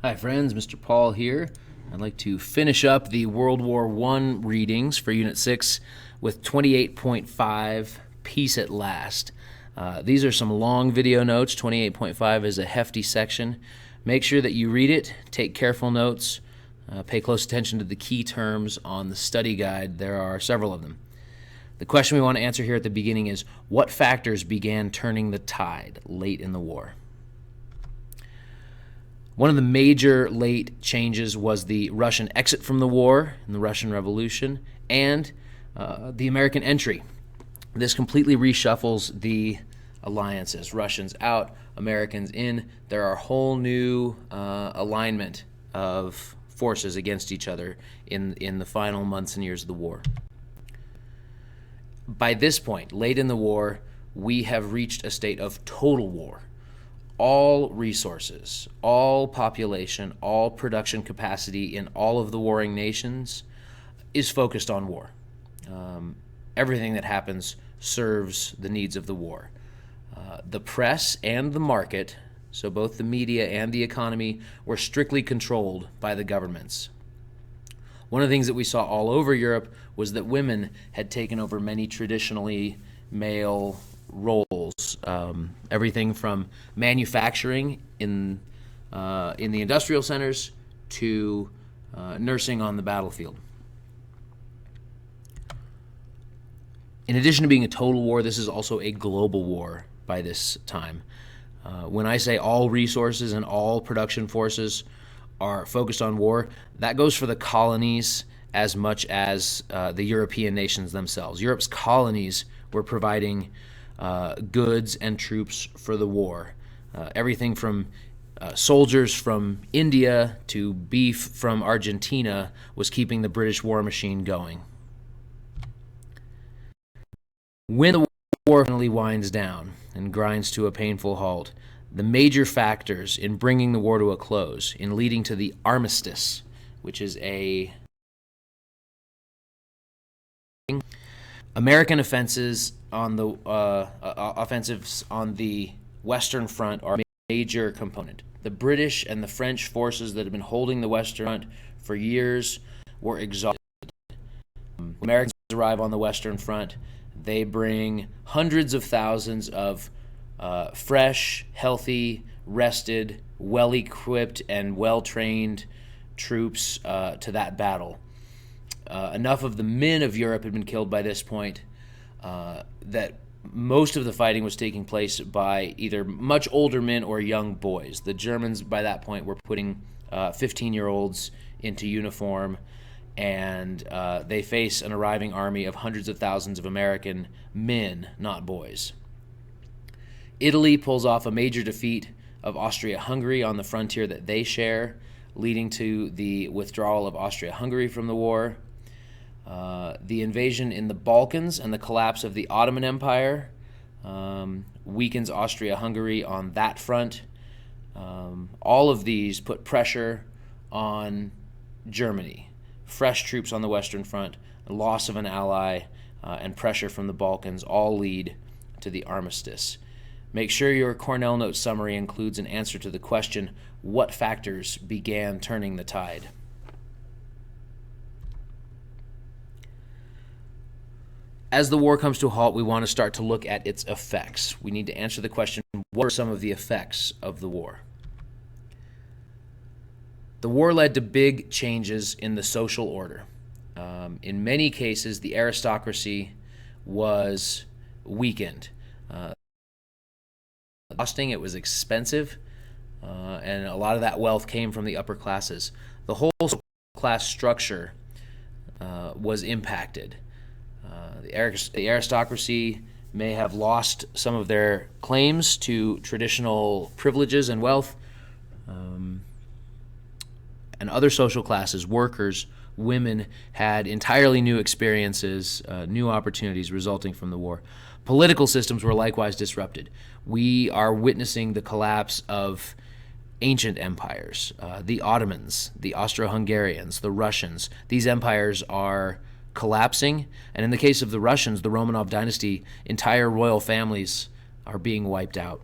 Hi friends, Mr. Paul here. I'd like to finish up the World War I readings for Unit 6 with 28.5, Peace at Last. These are some long video notes. 28.5 is a hefty section. Make sure that you read it, take careful notes, pay close attention to the key terms on the study guide. There are several of them. The question we want to answer here at the beginning is, what factors began turning the tide late in the war? One of the major late changes was the Russian exit from the war and the Russian Revolution, and the American entry. This completely reshuffles the alliances. Russians out, Americans in. There are a whole new alignment of forces against each other in the final months and years of the war. By this point, late in the war, we have reached a state of total war. All resources, all population, all production capacity in all of the warring nations is focused on war. Everything that happens serves the needs of the war. The press and the market, so both the media and the economy, were strictly controlled by the governments. One of the things that we saw all over Europe was that women had taken over many traditionally male roles. Everything from manufacturing in the industrial centers to nursing on the battlefield. In addition to being a total war, this is also a global war by this time. When I say all resources and all production forces are focused on war, that goes for the colonies as much as the European nations themselves. Europe's colonies were providing goods and troops for the war. Everything from soldiers from India to beef from Argentina was keeping the British war machine going. When the war finally winds down and grinds to a painful halt, the major factors in bringing the war to a close, in leading to the armistice, which is American offensives on the Western Front are a major component. The British and the French forces that have been holding the Western Front for years were exhausted. Americans arrive on the Western Front. They bring hundreds of thousands of fresh, healthy, rested, well-equipped, and well-trained troops to that battle. Enough of the men of Europe had been killed by this point that most of the fighting was taking place by either much older men or young boys. The Germans, by that point, were putting 15-year-olds into uniform, and they face an arriving army of hundreds of thousands of American men, not boys. Italy pulls off a major defeat of Austria-Hungary on the frontier that they share, leading to the withdrawal of Austria-Hungary from the war. The invasion in the Balkans and the collapse of the Ottoman Empire weakens Austria-Hungary on that front. All of these put pressure on Germany. Fresh troops on the Western Front, loss of an ally, and pressure from the Balkans all lead to the armistice. Make sure your Cornell Note summary includes an answer to the question, what factors began turning the tide? As the war comes to a halt, we want to start to look at its effects. We need to answer the question, what are some of the effects of the war? The war led to big changes in the social order. In many cases, the aristocracy was weakened. It was expensive, and a lot of that wealth came from the upper classes. The whole class structure was impacted. The aristocracy may have lost some of their claims to traditional privileges and wealth, and other social classes, workers, women, had entirely new experiences, new opportunities resulting from the war. Political systems were likewise disrupted. We are witnessing the collapse of ancient empires, the Ottomans, the Austro-Hungarians, the Russians. These empires are collapsing, and in the case of the Russians, the Romanov dynasty, entire royal families are being wiped out.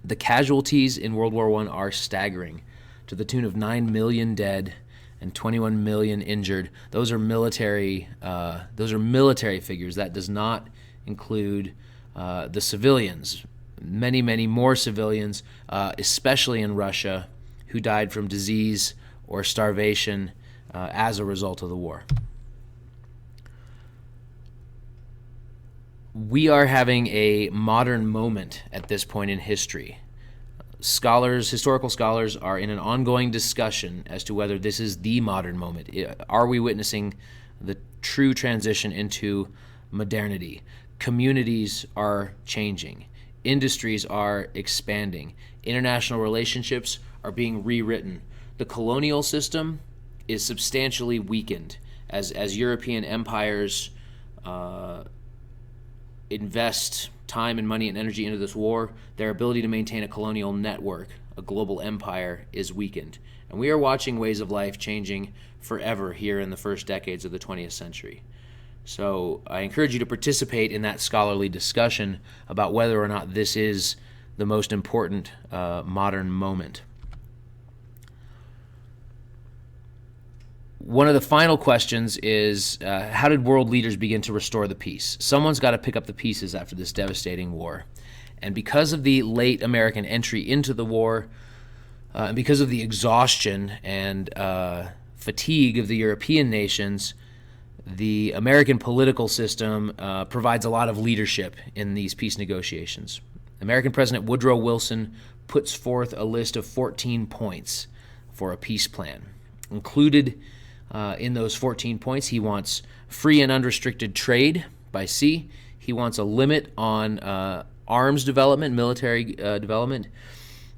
The casualties in World War I are staggering. to the tune of 9 million dead and 21 million injured. Those are military figures. That does not include the civilians. Many, many more civilians, especially in Russia, who died from disease or starvation as a result of the war. We are having a modern moment at this point in history. Historical scholars are in an ongoing discussion as to whether this is the modern moment. Are we witnessing the true transition into modernity? Communities are changing. Industries are expanding. International relationships are being rewritten. The colonial system is substantially weakened as European empires invest time and money and energy into this war. Their ability to maintain a colonial network, a global empire, is weakened. And we are watching ways of life changing forever here in the first decades of the 20th century. So I encourage you to participate in that scholarly discussion about whether or not this is the most important modern moment. One of the final questions is, how did world leaders begin to restore the peace? Someone's got to pick up the pieces after this devastating war. And because of the late American entry into the war, and because of the exhaustion and fatigue of the European nations, the American political system provides a lot of leadership in these peace negotiations. American President Woodrow Wilson puts forth a list of 14 points for a peace plan. Included in those 14 points, he wants free and unrestricted trade by sea. He wants a limit on arms development, military development.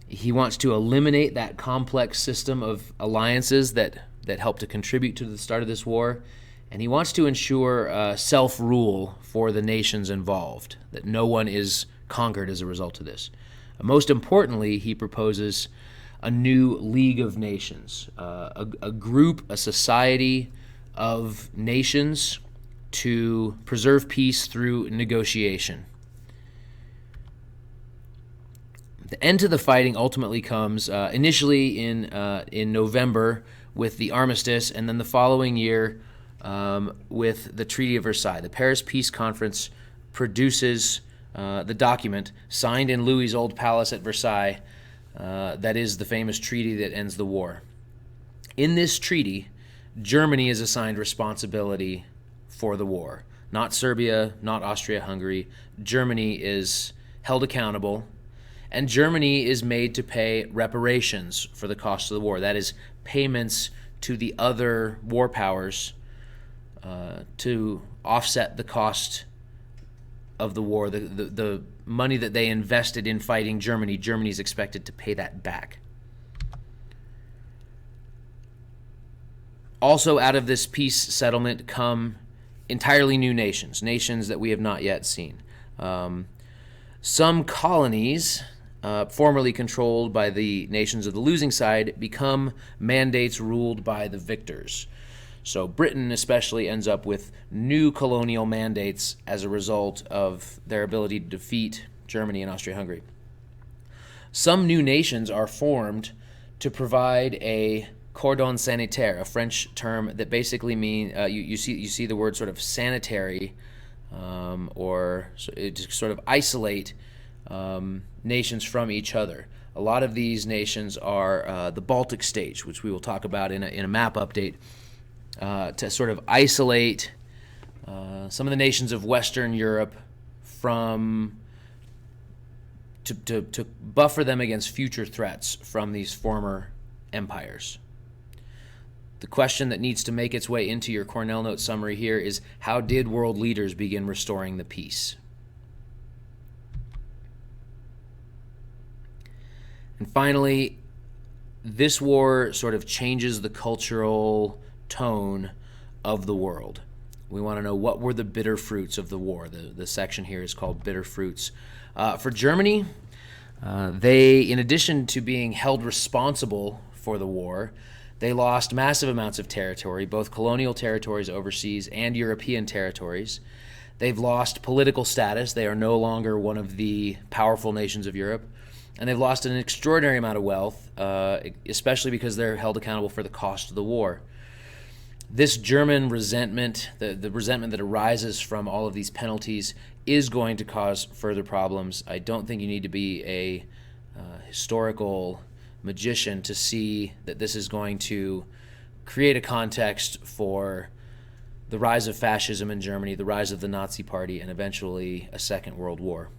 He wants to eliminate that complex system of alliances that helped to contribute to the start of this war. And he wants to ensure self-rule for the nations involved, that no one is conquered as a result of this. Most importantly, he proposes a new League of Nations, a group, a society of nations to preserve peace through negotiation. The end to the fighting ultimately comes initially in November with the armistice, and then the following year with the Treaty of Versailles. The Paris Peace Conference produces the document signed in Louis's old palace at Versailles. That is the famous treaty that ends the war. In this treaty, Germany is assigned responsibility for the war. Not Serbia, not Austria-Hungary. Germany is held accountable, and Germany is made to pay reparations for the cost of the war. That is, payments to the other war powers to offset the cost of the war. The money that they invested in fighting Germany, Germany is expected to pay that back. Also out of this peace settlement come entirely new nations that we have not yet seen. Some colonies, formerly controlled by the nations of the losing side, become mandates ruled by the victors. So Britain especially ends up with new colonial mandates as a result of their ability to defeat Germany and Austria-Hungary. Some new nations are formed to provide a cordon sanitaire, a French term that basically means you see the word sort of sanitary, or to sort of isolate nations from each other. A lot of these nations are the Baltic states, which we will talk about in a map update. To sort of isolate some of the nations of Western Europe to buffer them against future threats from these former empires. The question that needs to make its way into your Cornell Note summary here is, how did world leaders begin restoring the peace? And finally, this war sort of changes the cultural tone of the world. We want to know, what were the bitter fruits of the war? The section here is called Bitter Fruits. For Germany, they, in addition to being held responsible for the war, they lost massive amounts of territory, both colonial territories overseas and European territories. They've lost political status. They are no longer one of the powerful nations of Europe. and they've lost an extraordinary amount of wealth, especially because they're held accountable for the cost of the war. This German resentment, the resentment that arises from all of these penalties, is going to cause further problems. I don't think you need to be a historical magician to see that this is going to create a context for the rise of fascism in Germany, the rise of the Nazi Party, and eventually a Second World War.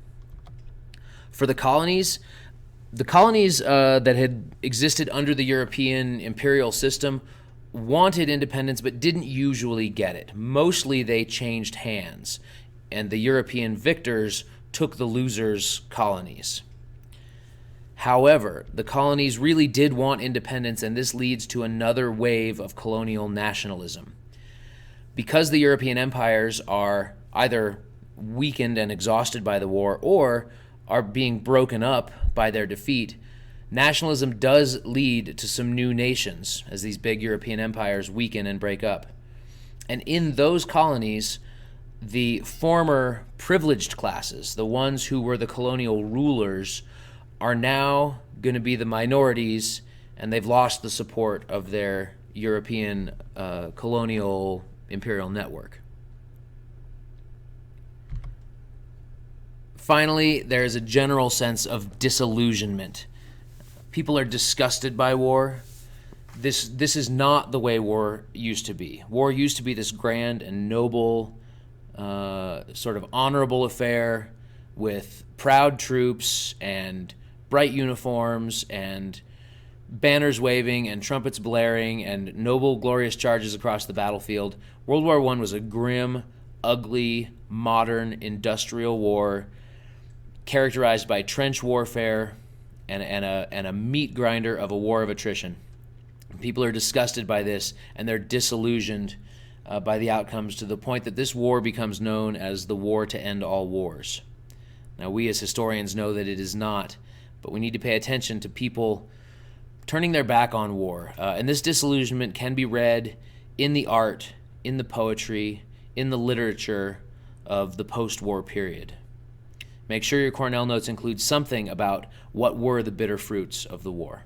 For the colonies that had existed under the European imperial system wanted independence but didn't usually get it. Mostly they changed hands, and the European victors took the losers' colonies. However, the colonies really did want independence, and this leads to another wave of colonial nationalism. Because the European empires are either weakened and exhausted by the war or are being broken up by their defeat, nationalism does lead to some new nations as these big European empires weaken and break up. And in those colonies, the former privileged classes, the ones who were the colonial rulers, are now going to be the minorities, and they've lost the support of their European colonial imperial network. Finally, there is a general sense of disillusionment. People are disgusted by war. This is not the way war used to be. War used to be this grand and noble, sort of honorable affair with proud troops and bright uniforms and banners waving and trumpets blaring and noble, glorious charges across the battlefield. World War I was a grim, ugly, modern industrial war characterized by trench warfare and a meat grinder of a war of attrition. People are disgusted by this, and they're disillusioned by the outcomes to the point that this war becomes known as the war to end all wars. Now, we as historians know that it is not, but we need to pay attention to people turning their back on war. And this disillusionment can be read in the art, in the poetry, in the literature of the post-war period. Make sure your Cornell notes include something about what were the bitter fruits of the war.